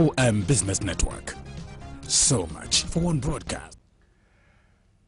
Eom Business Network. So much for one broadcast.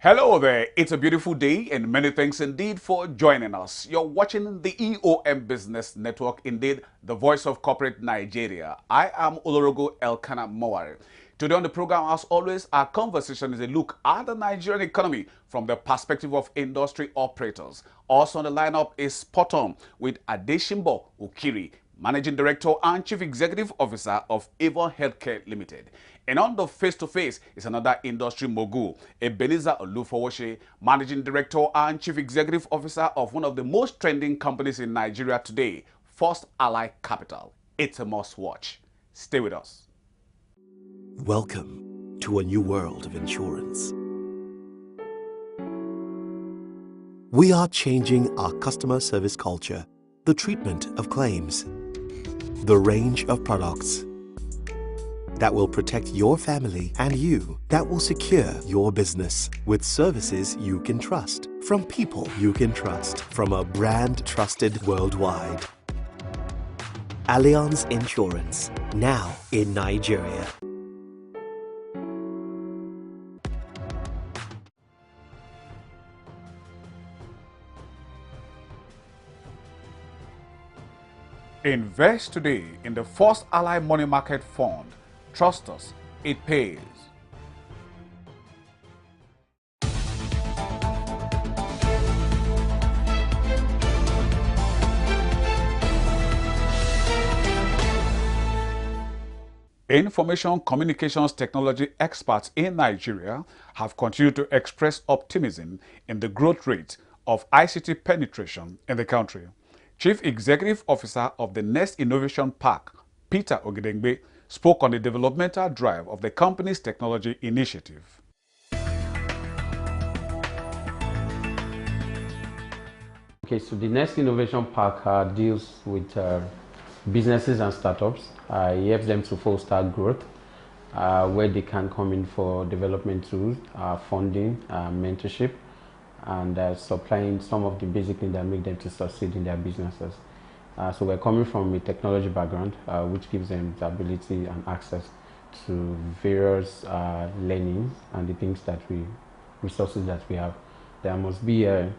Hello there, it's a beautiful day and many thanks indeed for joining us. You're watching the Eom Business Network, indeed the voice of corporate Nigeria. I am Olorogo Elkanah Mowari. Today on the program, as always, our conversation is a look at the Nigerian economy from the perspective of industry operators. Also on the lineup is Spot On with Adeshimbo Ukiri, Managing Director and Chief Executive Officer of Avon Healthcare Limited. And on the face-to-face is another industry mogul, Ebenezer Olufowoshe, Managing Director and Chief Executive Officer of one of the most trending companies in Nigeria today, First Ally Capital. It's a must-watch. Stay with us. Welcome to a new world of insurance. We are changing our customer service culture, the treatment of claims, the range of products that will protect your family and you, that will secure your business with services you can trust, from people you can trust, from a brand trusted worldwide. Allianz Insurance, now in Nigeria. Invest today in the First Ally Money Market Fund. Trust us, it pays. Information communications technology experts in Nigeria have continued to express optimism in the growth rate of ICT penetration in the country. Chief Executive Officer of the Next Innovation Park, Peter Ogedengbe, spoke on the developmental drive of the company's technology initiative. Okay, so the Next Innovation Park deals with businesses and startups. It helps them to foster growth, where they can come in for development tools, funding, mentorship, and supplying some of the basic things that make them to succeed in their businesses. So we're coming from a technology background, which gives them the ability and access to various learnings and the things that resources that we have. There must be a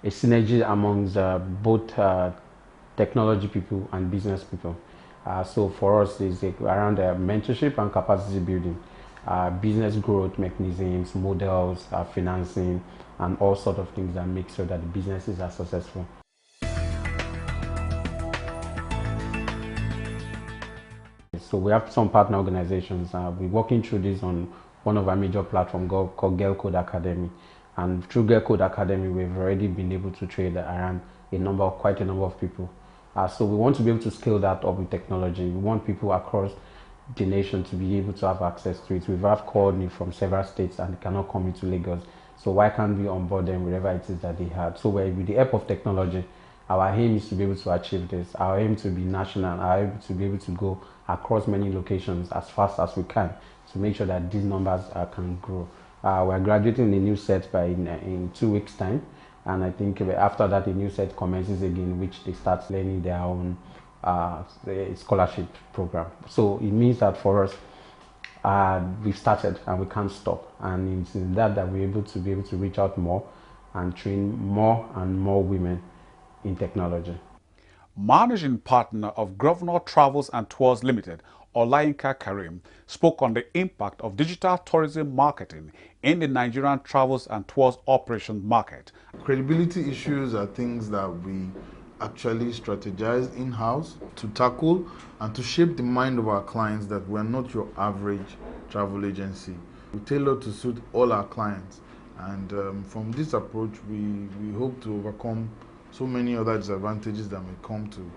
synergy amongst both technology people and business people. So for us, it's around mentorship and capacity building, business growth mechanisms, models, financing, and all sorts of things that make sure that the businesses are successful. So we have some partner organizations. We're working through this on one of our major platforms called Girl Code Academy. And through Girl Code Academy, we've already been able to trade around quite a number of people. So we want to be able to scale that up with technology. We want people across the nation to be able to have access to it. We have called from several states and they cannot come into Lagos. So why can't we onboard them wherever it is that they had? So with the help of technology, our aim is to be able to achieve this. Our aim to be national, our aim to be able to go across many locations as fast as we can to make sure that these numbers can grow. We're graduating a new set in 2 weeks' time, and I think after that a new set commences again, which they start learning their own scholarship program. So it means that for us, we've started and we can't stop, and it's in that we're able to reach out more and train more and more women in technology. Managing partner of Grosvenor Travels and Tours Limited, Olayinka Karim, spoke on the impact of digital tourism marketing in the Nigerian travels and tours operation market. Credibility issues are things that we actually strategize in-house to tackle and to shape the mind of our clients that we're not your average travel agency. We tailor to suit all our clients, and from this approach we hope to overcome so many other disadvantages that may come to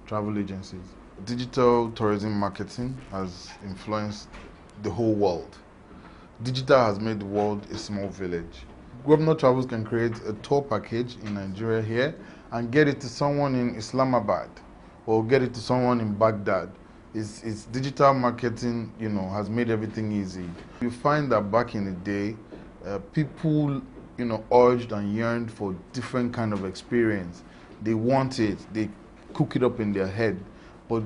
travel agencies. Digital tourism marketing has influenced the whole world. Digital has made the world a small village. Grosvenor Travels can create a tour package in Nigeria here and get it to someone in Islamabad or get it to someone in Baghdad. It's digital marketing, has made everything easy. You find that back in the day, people, urged and yearned for different kind of experience. They want it, they cook it up in their head, but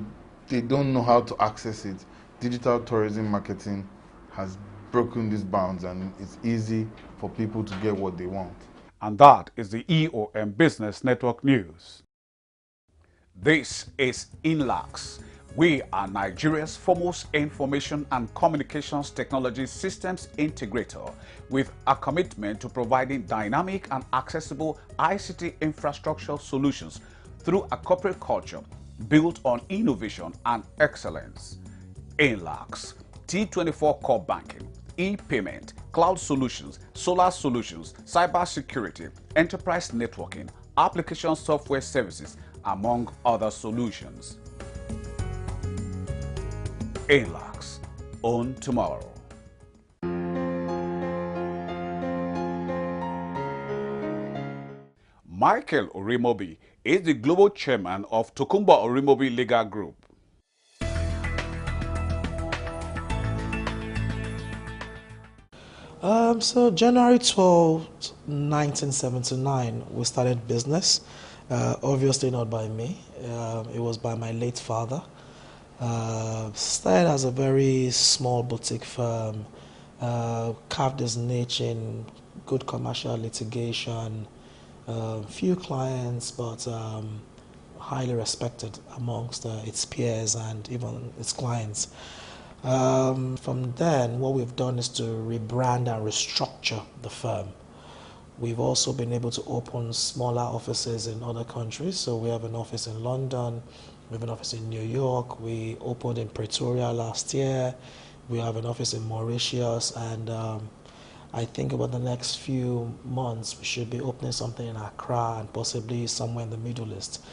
they don't know how to access it. digital tourism marketing has broken these bounds, and it's easy for people to get what they want. And that is the EOM Business Network News. This is INLAKS. We are Nigeria's foremost information and communications technology systems integrator, with a commitment to providing dynamic and accessible ICT infrastructure solutions through a corporate culture built on innovation and excellence. INLAKS, T24 core banking, e-payment, cloud solutions, solar solutions, cybersecurity, enterprise networking, application software services, among other solutions. INLAKS, own tomorrow. Michael Orimobi is the global chairman of Tokunbo Orimobi Legal Group. So January 12, 1979, we started business. Obviously not by me. It was by my late father. Started as a very small boutique firm, carved its niche in good commercial litigation, few clients, but highly respected amongst its peers and even its clients. From then, what we've done is to rebrand and restructure the firm. We've also been able to open smaller offices in other countries. So we have an office in London, we have an office in New York, we opened in Pretoria last year, we have an office in Mauritius, and I think over the next few months we should be opening something in Accra and possibly somewhere in the Middle East.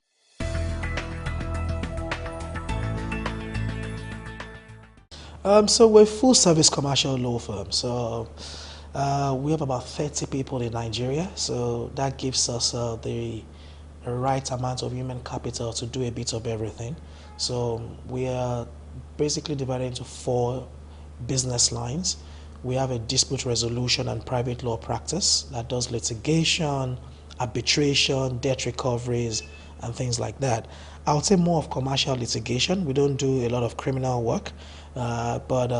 So we're a full-service commercial law firm. So we have about 30 people in Nigeria. So that gives us the right amount of human capital to do a bit of everything. So we are basically divided into 4 business lines. We have a dispute resolution and private law practice that does litigation, arbitration, debt recoveries, and things like that. I would say more of commercial litigation. We don't do a lot of criminal work, but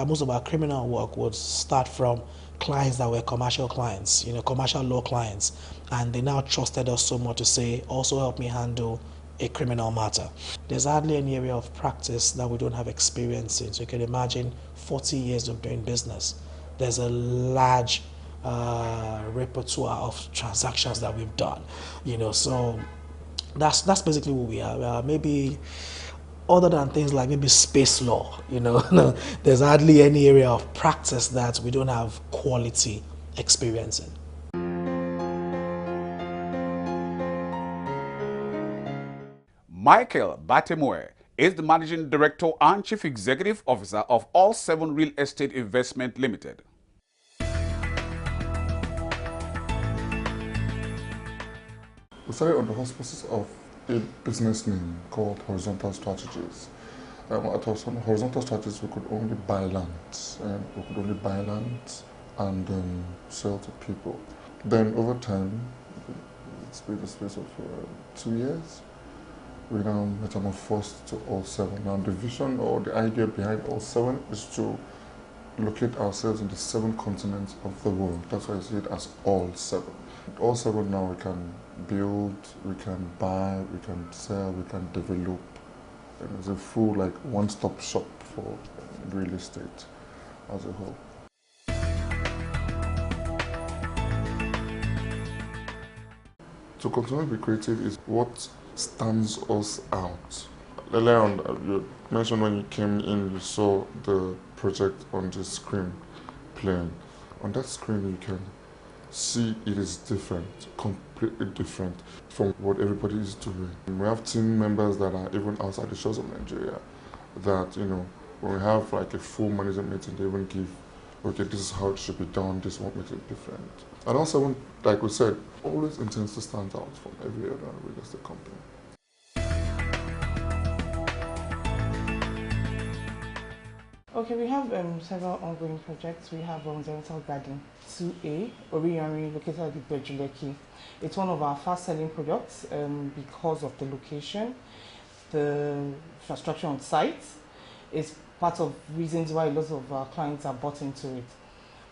most of our criminal work would start from clients that were commercial clients, commercial law clients, and they now trusted us so much to say, also help me handle a criminal matter. There's hardly any area of practice that we don't have experience in. So you can imagine 40 years of doing business. There's a large repertoire of transactions that we've done, so that's basically what we are. Maybe other than things like maybe space law, there's hardly any area of practice that we don't have quality experience in. Michael Batemoe is the Managing Director and Chief Executive Officer of All 7 Real Estate Investment Limited. We started on the auspices of a business name called Horizontal Strategies. Horizontal Strategies, we could only buy land, and sell to people. Then over time, it's been the space of 2 years, we now metamorphosed to All 7. Now the vision or the idea behind All 7 is to locate ourselves in the 7 continents of the world. That's why I see it as All 7. All 7 now we can build, we can buy, we can sell, we can develop. And it's a full one-stop shop for real estate as a whole. To continue to be creative is what stands us out. Earlier on, you mentioned when you came in, you saw the project on the screen playing. On that screen, you can see it is different, completely different from what everybody is doing. We have team members that are even outside the shores of Nigeria that, when we have a full management meeting, they even give, okay, this is how it should be done, this is what makes it different. And also, like we said, always intends to stand out from every other real estate company. Okay, we have several ongoing projects. We have Rental Garden 2A, Orimobi, located at the Bejuleki. It's one of our fast-selling products because of the location, the infrastructure on site. It's part of reasons why a lot of our clients are bought into it.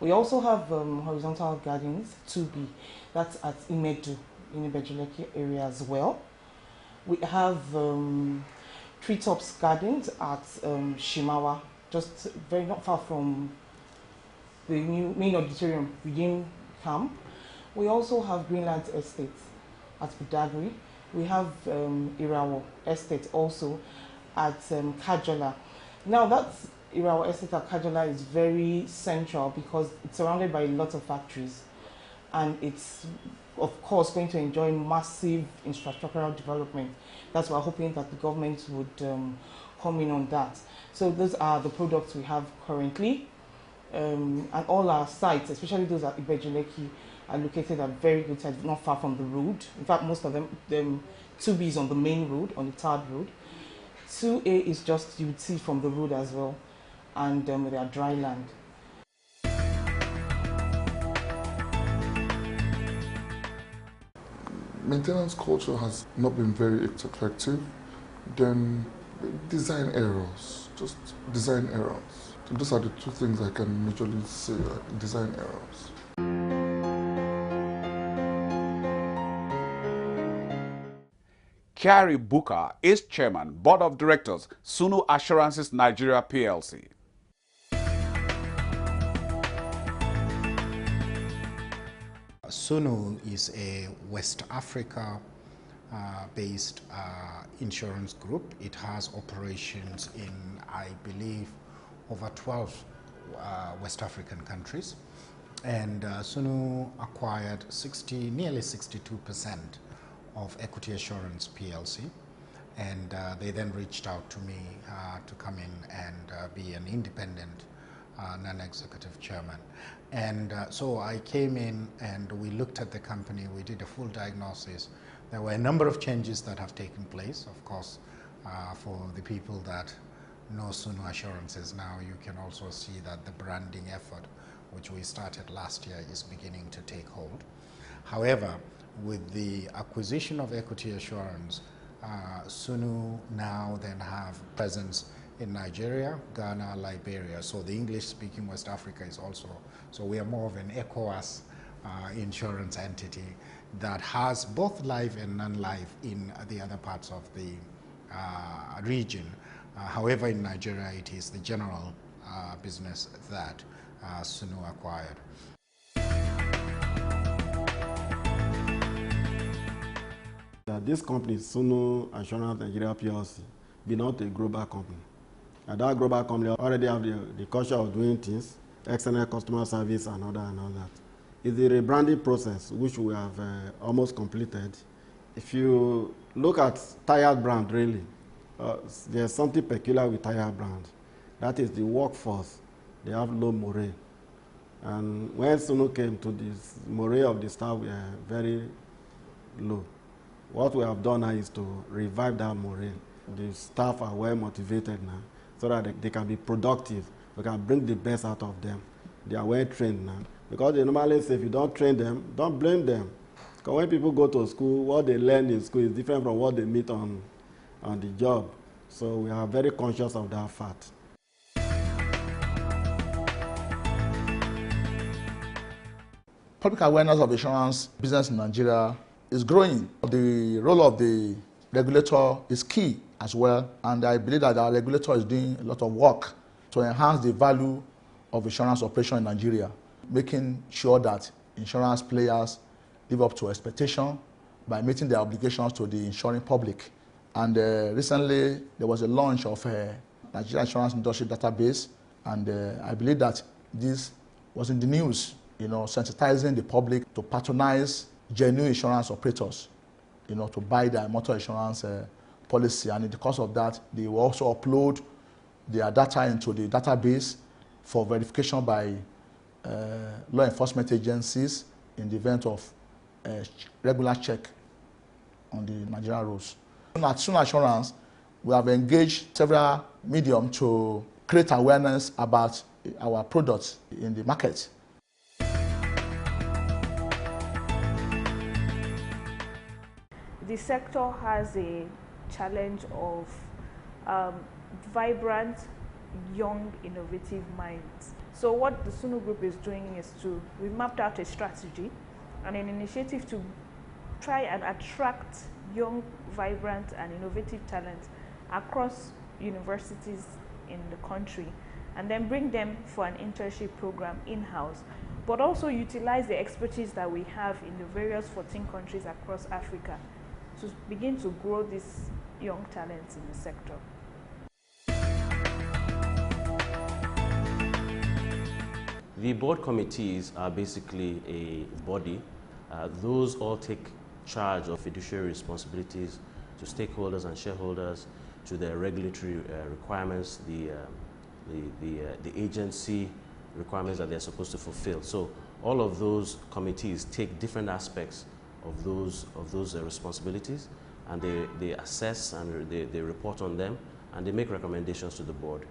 We also have horizontal gardens, 2B, that's at Imedu in the Bejuleki area as well. We have Treetops Gardens at Shimawa, just very not far from the new main auditorium within camp. We also have Greenland Estate at Budagri. We have Irawo Estate also at Kajola. Now that's Irawo Estate at Kajola is very central because it's surrounded by a lot of factories, and it's of course going to enjoy massive infrastructural development. That's why we're hoping that the government would come in on that. So those are the products we have currently, and all our sites, especially those at Ibejuleki, are located at very good sites, not far from the road. In fact, most of them 2B is on the main road, on the third road. 2A is just, you would see from the road as well, and they are dry land. Maintenance culture has not been very effective. Then design errors, just design errors. So those are the two things I can majorly say, design errors. Kyari Buka is Chairman, Board of Directors, SUNU Assurances Nigeria PLC. SUNU is a West Africa based insurance group. It has operations in, I believe, over 12 West African countries. And SUNU acquired nearly 62% of Equity Assurance PLC. And they then reached out to me to come in and be an independent non-executive chairman. And so I came in and we looked at the company, we did a full diagnosis. There were a number of changes that have taken place. Of course, for the people that know SUNU Assurances now, you can also see that the branding effort, which we started last year, is beginning to take hold. However, with the acquisition of Equity Assurance, SUNU now then have presence in Nigeria, Ghana, Liberia. So the English-speaking West Africa is also, so we are more of an ECOWAS insurance entity that has both live and non-live in the other parts of the region. However, in Nigeria, it is the general business that SUNU acquired. This company, SUNU Assurance Nigeria PLC, be not a global company. And that global company already have the culture of doing things, excellent customer service and all that. It's the rebranding process which we have almost completed. If you look at tire brand, really, there's something peculiar with tire brand. That is the workforce. They have low morale. And when SUNU came to this, morale of the staff were very low. What we have done now is to revive that morale. The staff are well motivated now, so that they can be productive. We can bring the best out of them. They are well trained now. Because they normally say if you don't train them, don't blame them. Because when people go to school, what they learn in school is different from what they meet on the job. So we are very conscious of that fact. Public awareness of insurance business in Nigeria is growing. The role of the regulator is key as well, and I believe that our regulator is doing a lot of work to enhance the value of insurance operation in Nigeria, making sure that insurance players live up to expectation by meeting their obligations to the insuring public. And recently, there was a launch of a Nigeria Insurance Industry Database, and I believe that this was in the news, sensitizing the public to patronize genuine insurance operators, to buy their motor insurance policy. And in the course of that, they will also upload their data into the database for verification by law enforcement agencies in the event of regular check on the Nigerian roads. At SUNU Assurance, we have engaged several mediums to create awareness about our products in the market. The sector has a challenge of vibrant young, innovative minds. So what the SUNU group is doing is we mapped out a strategy and an initiative to try and attract young, vibrant and innovative talent across universities in the country, and then bring them for an internship program in-house, but also utilize the expertise that we have in the various 14 countries across Africa to begin to grow these young talents in the sector. The board committees are basically a body. Those all take charge of fiduciary responsibilities to stakeholders and shareholders, to the regulatory requirements, the agency requirements that they're supposed to fulfill. So all of those committees take different aspects of those responsibilities, and they assess and they report on them, and they make recommendations to the board.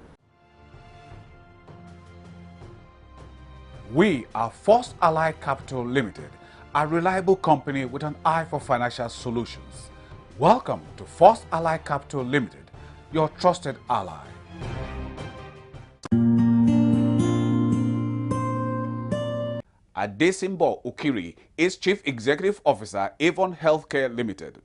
We are First Ally Capital Limited, a reliable company with an eye for financial solutions. Welcome to First Ally Capital Limited, your trusted ally. Adesimbo Ukiri is Chief Executive Officer, Avon Healthcare Limited.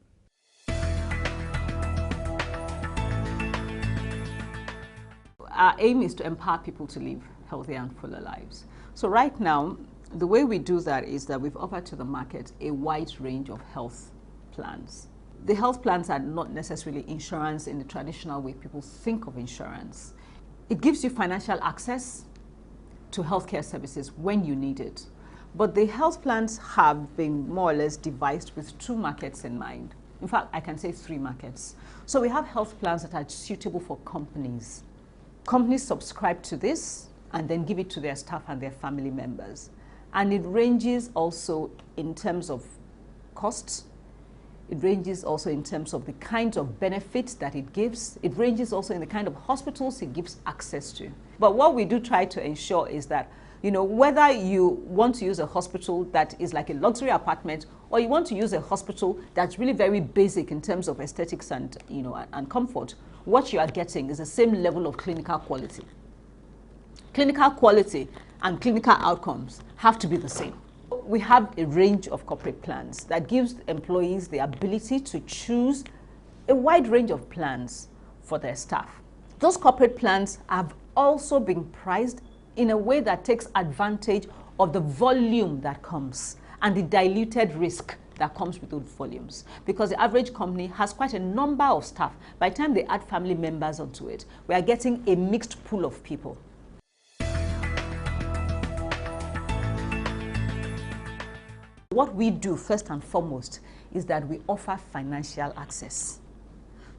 Our aim is to empower people to live healthy and fuller lives. So right now, the way we do that is that we've offered to the market a wide range of health plans. The health plans are not necessarily insurance in the traditional way people think of insurance. It gives you financial access to healthcare services when you need it. But the health plans have been more or less devised with two markets in mind. In fact, I can say three markets. So we have health plans that are suitable for companies. Companies subscribe to this and then give it to their staff and their family members. And it ranges also in terms of costs. It ranges also in terms of the kinds of benefits that it gives. It ranges also in the kind of hospitals it gives access to. But what we do try to ensure is that, whether you want to use a hospital that is like a luxury apartment, or you want to use a hospital that's really very basic in terms of aesthetics and, and comfort, what you are getting is the same level of clinical quality. Clinical quality and clinical outcomes have to be the same. We have a range of corporate plans that gives employees the ability to choose a wide range of plans for their staff. Those corporate plans have also been priced in a way that takes advantage of the volume that comes and the diluted risk that comes with those volumes. Because the average company has quite a number of staff. By the time they add family members onto it, we are getting a mixed pool of people. What we do first and foremost is that we offer financial access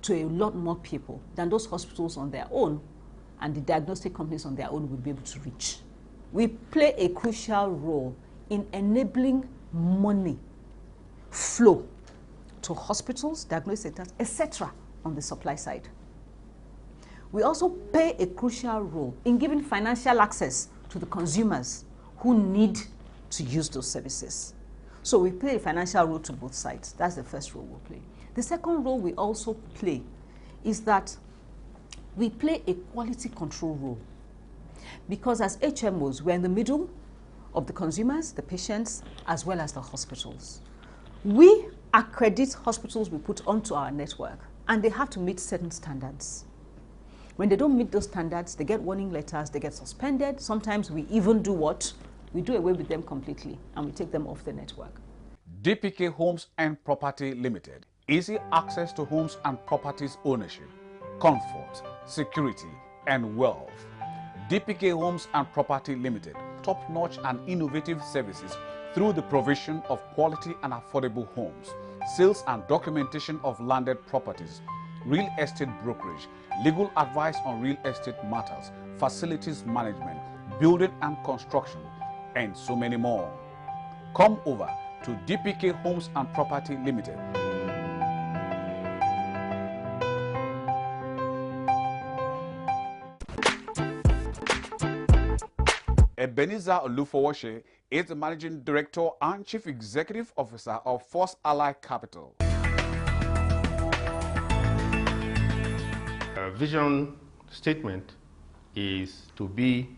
to a lot more people than those hospitals on their own and the diagnostic companies on their own will be able to reach. We play a crucial role in enabling money flow to hospitals, diagnostic centers, etc. on the supply side. We also play a crucial role in giving financial access to the consumers who need to use those services. So we play a financial role to both sides. That's the first role we'll play. The second role we also play is that we play a quality control role. Because as HMOs, we're in the middle of the consumers, the patients, as well as the hospitals. We accredit hospitals we put onto our network, and they have to meet certain standards. When they don't meet those standards, they get warning letters, they get suspended. Sometimes we even do what? We do away with them completely, and we take them off the network. DPKay Homes and Property Limited. Easy access to homes and properties ownership, comfort, security, and wealth. DPKay Homes and Property Limited. Top-notch and innovative services through the provision of quality and affordable homes, sales and documentation of landed properties, real estate brokerage, legal advice on real estate matters, facilities management, building and construction, and so many more. Come over to DPKay Homes and Property Limited. Ebenezer Olufowoshe is the Managing Director and Chief Executive Officer of First Ally Capital. Vision statement is to be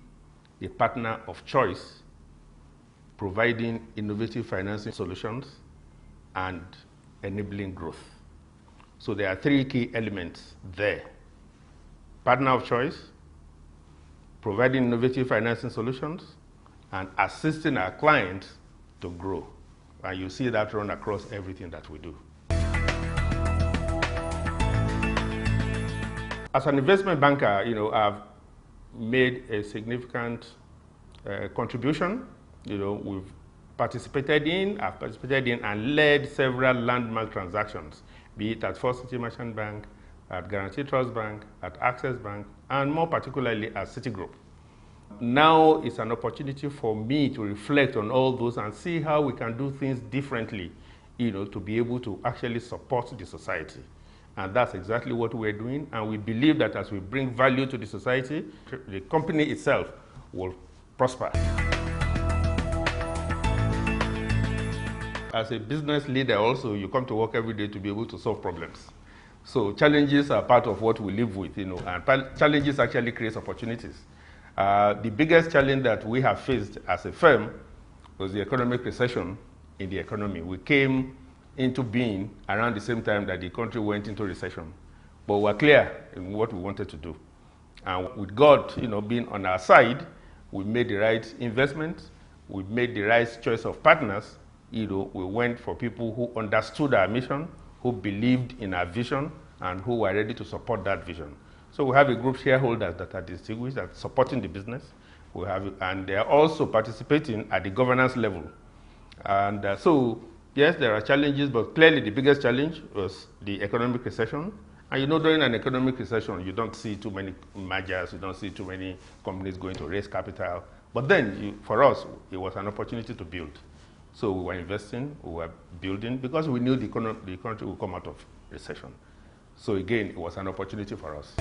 a partner of choice, providing innovative financing solutions and enabling growth. So there are three key elements there. Partner of choice, providing innovative financing solutions, and assisting our clients to grow. And you see that run across everything that we do. As an investment banker, I've made a significant contribution. I've participated in and led several landmark transactions, be it at First City Merchant Bank, at Guaranty Trust Bank, at Access Bank, and more particularly at Citigroup. Now it's an opportunity for me to reflect on all those and see how we can do things differently, to be able to actually support the society. And that's exactly what we're doing. And we believe that as we bring value to the society, the company itself will prosper. As a business leader also, you come to work every day to be able to solve problems. So challenges are part of what we live with, and challenges actually create opportunities. The biggest challenge that we have faced as a firm was the economic recession in the economy. We came into being around the same time that the country went into recession. But we're clear in what we wanted to do. And with God, being on our side, we made the right investments, we made the right choice of partners. We went for people who understood our mission, who believed in our vision, and who were ready to support that vision. So we have a group of shareholders that are distinguished, that are supporting the business. And they are also participating at the governance level. And so, yes, there are challenges, but clearly the biggest challenge was the economic recession. And during an economic recession, you don't see too many mergers, you don't see too many companies going to raise capital. But then, for us, it was an opportunity to build. So we were investing, we were building, because we knew the country would come out of recession. So again, it was an opportunity for us.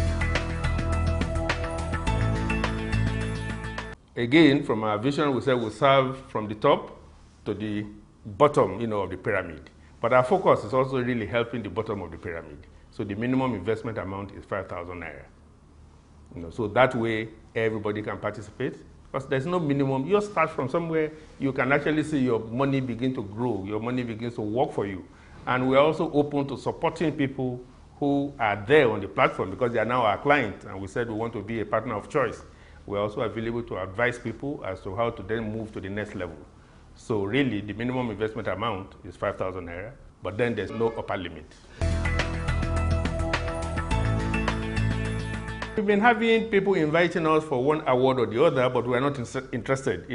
Again, from our vision, we said we'll serve from the top to the bottom, of the pyramid. But our focus is also really helping the bottom of the pyramid. So the minimum investment amount is 5,000 naira. So that way, everybody can participate. Because there's no minimum. You start from somewhere, you can actually see your money begin to grow, your money begins to work for you. And we're also open to supporting people who are there on the platform because they are now our clients. And we said we want to be a partner of choice. We're also available to advise people as to how to then move to the next level. So really, the minimum investment amount is 5,000 naira, but then there's no upper limit. We've been having people inviting us for one award or the other, but we're not interested,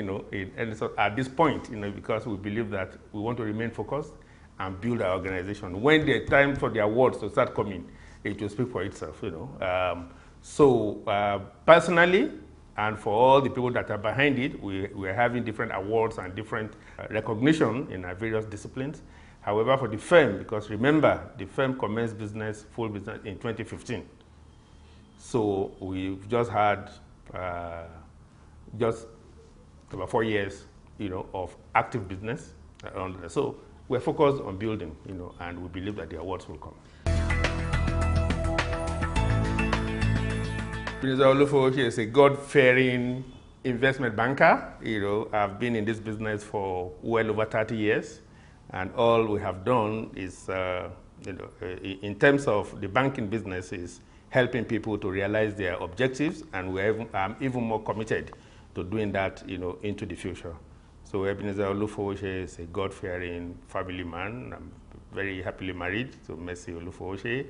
at this point, because we believe that we want to remain focused and build our organization. When the time for the awards to start coming, it will speak for itself, Personally, and for all the people that are behind it, we're having different awards and different recognition in our various disciplines. However, for the firm, because remember, the firm commenced full business in 2015. So we've just had just about 4 years, of active business. So we're focused on building, and we believe that the awards will come. Mr. Olufo is a God-fearing investment banker. I've been in this business for well over 30 years, and all we have done is, in terms of the banking business, is helping people to realize their objectives, and I'm even more committed to doing that, into the future. So Ebenezer Olufo is a God-fearing family man. I'm very happily married to Mercy Olufo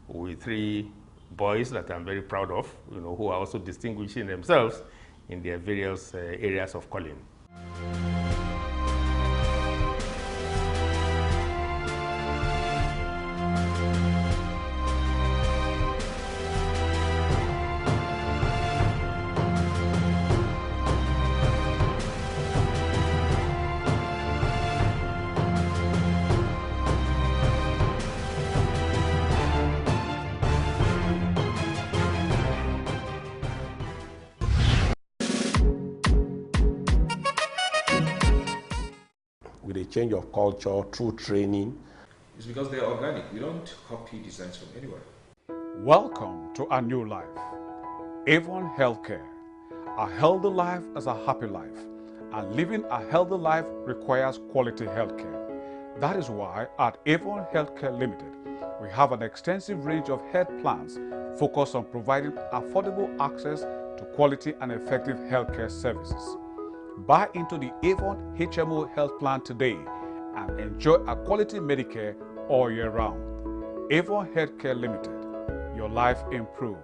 with 3 boys that I'm very proud of, who are also distinguishing themselves in their various areas of calling. With a change of culture through training. It's because they're organic. We don't copy designs from anywhere. Welcome to a new life. Avon Healthcare. A healthy life is a happy life, and living a healthy life requires quality healthcare. That is why at Avon Healthcare Limited, we have an extensive range of health plans focused on providing affordable access to quality and effective healthcare services. Buy into the Avon HMO Health Plan today and enjoy a quality Medicare all year round. Avon Healthcare Limited, your life improved.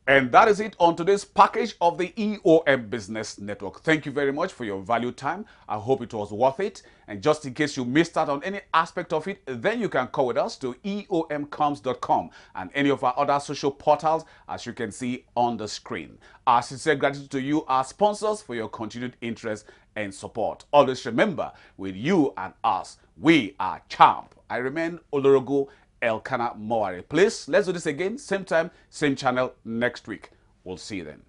And that is it on today's package of the EOM Business Network. Thank you very much for your valued time. I hope it was worth it. And just in case you missed out on any aspect of it, then you can call with us to eomcoms.com and any of our other social portals, as you can see on the screen. Our sincere gratitude to you, our sponsors, for your continued interest and support. Always remember, with you and us, we are champ. I remain Olorogo Elkanah Mowari. Please, let's do this again, same time, same channel next week. We'll see you then.